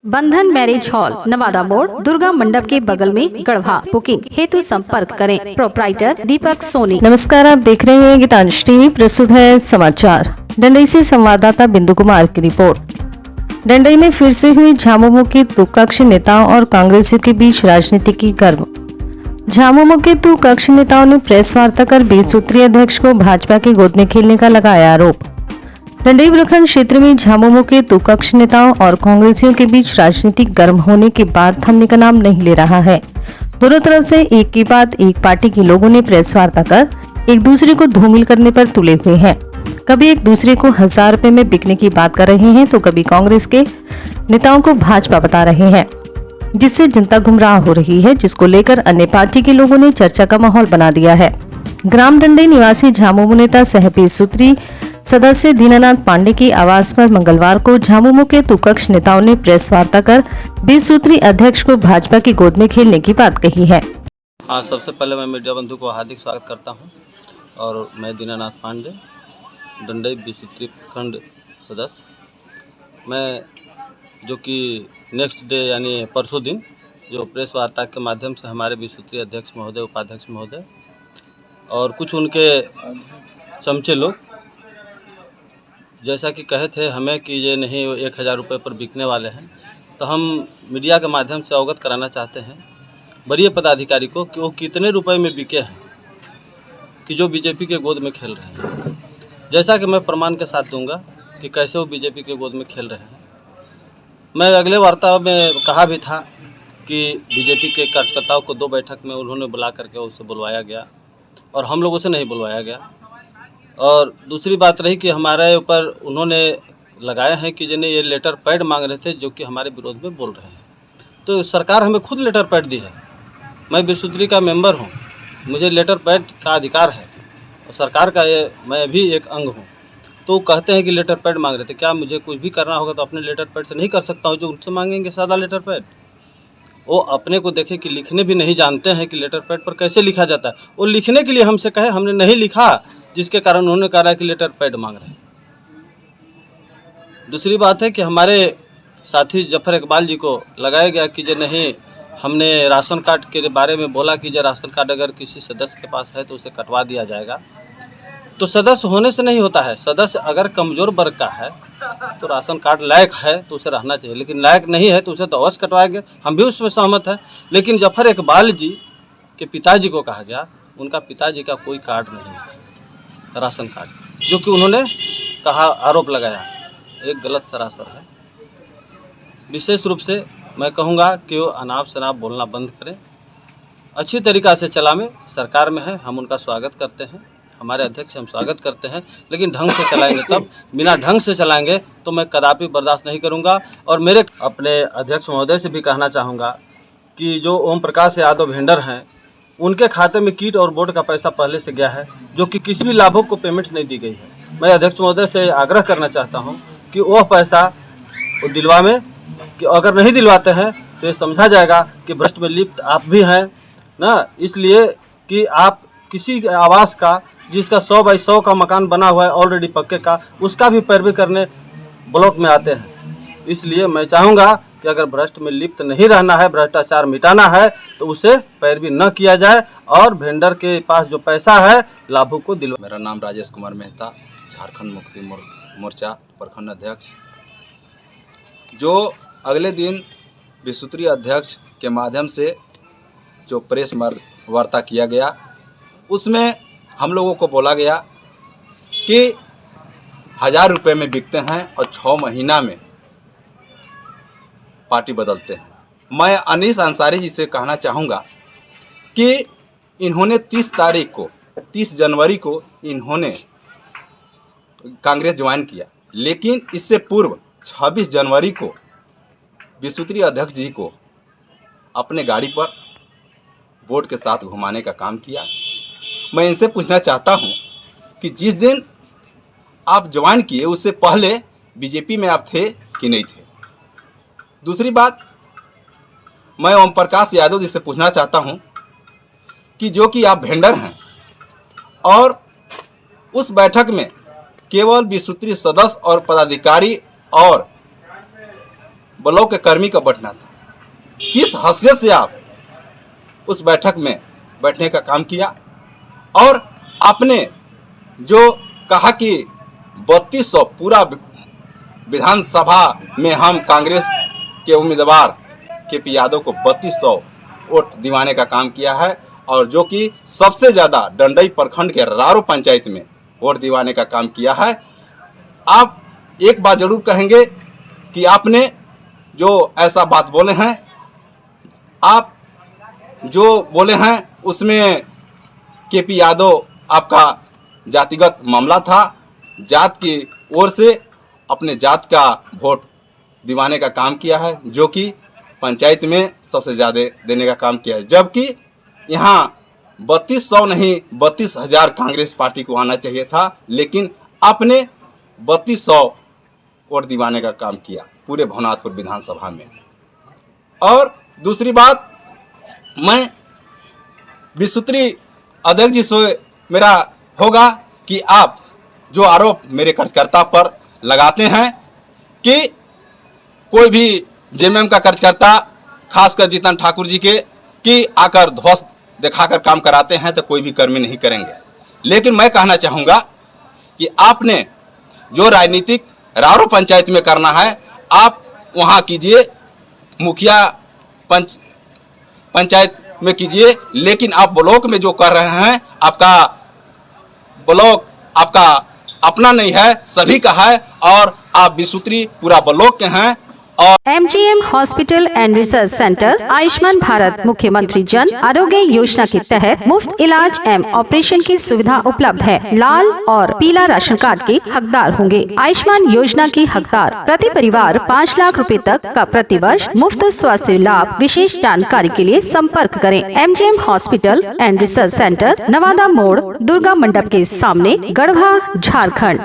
बंधन marriage hall, Nawada मोड़, दुर्गा मंडप के बगल में, गढ़वा। बुकिंग हेतु संपर्क करें प्रोप्राइटर दीपक सोनी। नमस्कार, आप देख रहे हैं गीतांश टीवी। प्रस्तुत है समाचार। डंडई से संवाददाता बिंदु कुमार की रिपोर्ट। डंडई में फिर से हुई झामुमो के दो कक्ष नेताओं और कांग्रेसियों के बीच राजनीति की गर्म। झामुमो के दो कक्ष नेताओं ने प्रेस वार्ता कर 20 सूत्रीय अध्यक्ष को भाजपा की गोद में खेलने का लगाया आरोप। डंडई प्रखंड क्षेत्र में झामुमो के दो कक्ष नेताओं और कांग्रेसियों के बीच राजनीति गर्म होने के बाद थमने का नाम नहीं ले रहा है। दोनों तरफ से एक के बाद एक पार्टी के लोगों ने प्रेस वार्ता कर एक दूसरे को धूमिल करने पर तुले हुए हैं। कभी एक दूसरे को 1000 रुपए में बिकने की बात कर रहे हैं तो कभी कांग्रेस के नेताओं को भाजपा बता रहे हैं, जिससे जनता गुमराह हो रही है, जिसको लेकर अन्य पार्टी के लोगों ने चर्चा का माहौल बना दिया है। ग्राम डंडई निवासी झामुमो नेता सह 20 सूत्री सदस्य दीनानाथ पांडे के आवास पर मंगलवार को झामुमो के दो कक्ष नेताओं ने प्रेस वार्ता कर 20 सूत्री अध्यक्ष को भाजपा की गोद में खेलने की बात कही है। हाँ, सबसे पहले मैं मीडिया बंधु को हार्दिक स्वागत करता हूँ और मैं दीनानाथ पांडे, डंडई 20 सूत्री प्रखंड सदस्य। मैं जो कि नेक्स्ट डे यानी परसों दिन जो प्रेस वार्ता के माध्यम से हमारे 20 सूत्री अध्यक्ष महोदय, उपाध्यक्ष महोदय और कुछ उनके चमचे लोग जैसा कि कहे थे हमें कि ये नहीं 1000 रुपये पर बिकने वाले हैं, तो हम मीडिया के माध्यम से अवगत कराना चाहते हैं वरीय पदाधिकारी को कि वो कितने रुपए में बिके हैं कि जो बीजेपी के गोद में खेल रहे हैं। जैसा कि मैं प्रमाण के साथ दूंगा कि कैसे वो बीजेपी के गोद में खेल रहे हैं। मैं अगले वार्ता में कहा भी था कि बीजेपी के कार्यकर्ताओं को 2 बैठक में उन्होंने बुला करके उससे बुलवाया गया और हम लोगों से नहीं बुलवाया गया। और दूसरी बात रही कि हमारे ऊपर उन्होंने लगाए हैं कि जिन्हें ये लेटर पैड मांग रहे थे जो कि हमारे विरोध में बोल रहे हैं। तो सरकार हमें खुद लेटर पैड दी है। मैं 20 सूत्री का मेंबर हूँ, मुझे लेटर पैड का अधिकार है और सरकार का ये मैं भी एक अंग हूँ। तो कहते हैं कि लेटर पैड मांग रहे थे। क्या मुझे कुछ भी करना होगा तो अपने लेटर पैड से नहीं कर सकता हूँ जो उनसे मांगेंगे सादा लेटर पैड? वो अपने को देखे कि लिखने भी नहीं जानते हैं कि लेटर पैड पर कैसे लिखा जाता है। वो लिखने के लिए हमसे कहे, हमने नहीं लिखा, जिसके कारण उन्होंने कहा कि लेटर पैड मांग रहे हैं। दूसरी बात है कि हमारे साथी जफर इकबाल जी को लगाया गया कि जो नहीं, हमने राशन कार्ड के बारे में बोला कि जो राशन कार्ड अगर किसी सदस्य के पास है तो उसे कटवा दिया जाएगा। तो सदस्य होने से नहीं होता है। सदस्य अगर कमज़ोर वर्ग का है तो राशन कार्ड लायक है तो उसे रहना चाहिए, लेकिन लायक नहीं है तो उसे तो अवश्य कटवाएंगे। हम भी उसमें सहमत हैं। लेकिन जफर इकबाल जी के पिताजी को कहा गया, उनका पिताजी का कोई कार्ड नहीं है राशन कार्ड, जो कि उन्होंने कहा, आरोप लगाया, एक गलत सरासर है। विशेष रूप से मैं कहूँगा कि वो अनाप शनाप बोलना बंद करें, अच्छी तरीक़ा से चलाएं। सरकार में है, हम उनका स्वागत करते हैं, हमारे अध्यक्ष हम स्वागत करते हैं, लेकिन ढंग से चलाएंगे तब। बिना ढंग से चलाएंगे तो मैं कदापि बर्दाश्त नहीं करूँगा। और मेरे अपने अध्यक्ष महोदय से भी कहना चाहूँगा कि जो ओम प्रकाश यादव वेंडर हैं, उनके खाते में किट और बोर्ड का पैसा पहले से गया है, जो कि किसी भी लाभुक को पेमेंट नहीं दी गई है। मैं अध्यक्ष महोदय से आग्रह करना चाहता हूं कि वह पैसा वो दिलवाएं, कि अगर नहीं दिलवाते हैं तो ये समझा जाएगा कि भ्रष्ट में लिप्त आप भी हैं ना। इसलिए कि आप किसी आवास का, जिसका 100 बाई 100 का मकान बना हुआ है ऑलरेडी पक्के का, उसका भी पैरवी करने ब्लॉक में आते हैं। इसलिए मैं चाहूँगा कि अगर भ्रष्ट में लिप्त नहीं रहना है, भ्रष्टाचार मिटाना है, तो उसे पैरवी न किया जाए और वेंडर के पास जो पैसा है लाभुक को दिलवा। मेरा नाम राजेश कुमार मेहता, झारखंड मुक्ति मोर्चा प्रखंड अध्यक्ष। जो अगले दिन 20 सूत्री अध्यक्ष के माध्यम से जो प्रेस वार्ता किया गया, उसमें हम लोगों को बोला गया कि 1000 रुपये में बिकते हैं और 6 महीना में पार्टी बदलते हैं। मैं अनीस अंसारी जी से कहना चाहूँगा कि इन्होंने 30 जनवरी को इन्होंने कांग्रेस ज्वाइन किया, लेकिन इससे पूर्व 26 जनवरी को 20 सूत्री अध्यक्ष जी को अपने गाड़ी पर बोर्ड के साथ घुमाने का काम किया। मैं इनसे पूछना चाहता हूं कि जिस दिन आप ज्वाइन किए उससे पहले बीजेपी में आप थे कि नहीं थे? दूसरी बात, मैं ओम प्रकाश यादव जी से पूछना चाहता हूं कि जो कि आप वेंडर हैं और उस बैठक में केवल 20 सूत्री सदस्य और पदाधिकारी और ब्लॉक के कर्मी का बैठना था। किस हैसियत से आप उस बैठक में बैठने का काम किया? और आपने जो कहा कि 3200 पूरा विधानसभा में हम कांग्रेस के उम्मीदवार KP यादव को 3200 वोट दिवाने का काम किया है, और जो कि सबसे ज़्यादा डंडई प्रखंड के रारो पंचायत में वोट दिवाने का काम किया है। आप एक बात जरूर कहेंगे कि आपने जो ऐसा बात बोले हैं, आप जो बोले हैं उसमें KP यादव आपका जातिगत मामला था, जात की ओर से अपने जात का वोट दिवाने का काम किया है, जो कि पंचायत में सबसे ज़्यादा देने का काम किया है। जबकि यहाँ 3200 नहीं 32,000 कांग्रेस पार्टी को आना चाहिए था, लेकिन आपने 3200 वोट दिवाने का काम किया पूरे भवनाथपुर विधानसभा में। और दूसरी बात, मैं विसूत्री अध्यक्ष जी से मेरा होगा कि आप जो आरोप मेरे कार्यकर्ता पर लगाते हैं कि कोई भी JMM का कार्यकर्ता, खासकर जीतन ठाकुर जी के, कि आकर ध्वस्त दिखाकर काम कराते हैं तो कोई भी कर्मी नहीं करेंगे। लेकिन मैं कहना चाहूँगा कि आपने जो राजनीतिक रारो पंचायत में करना है आप वहाँ कीजिए, मुखिया पंचायत में कीजिए, लेकिन आप ब्लॉक में जो कर रहे हैं, आपका ब्लॉक आपका अपना नहीं है, सभी का है, और आप विसूत्री पूरा ब्लॉक के हैं। और MGM hospital and research centre Ayushman Bharat मुख्यमंत्री जन आरोग्य योजना के तहत मुफ्त इलाज एवं ऑपरेशन की सुविधा उपलब्ध है। लाल और पीला राशन कार्ड के हकदार होंगे। आयुष्मान योजना के हकदार प्रति परिवार 5 लाख रुपए तक का प्रतिवर्ष मुफ्त स्वास्थ्य लाभ। विशेष जानकारी के लिए संपर्क करें। MGM hospital and research centre, Nawada मोड़, दुर्गा मंडप के सामने, गढ़वा, झारखंड।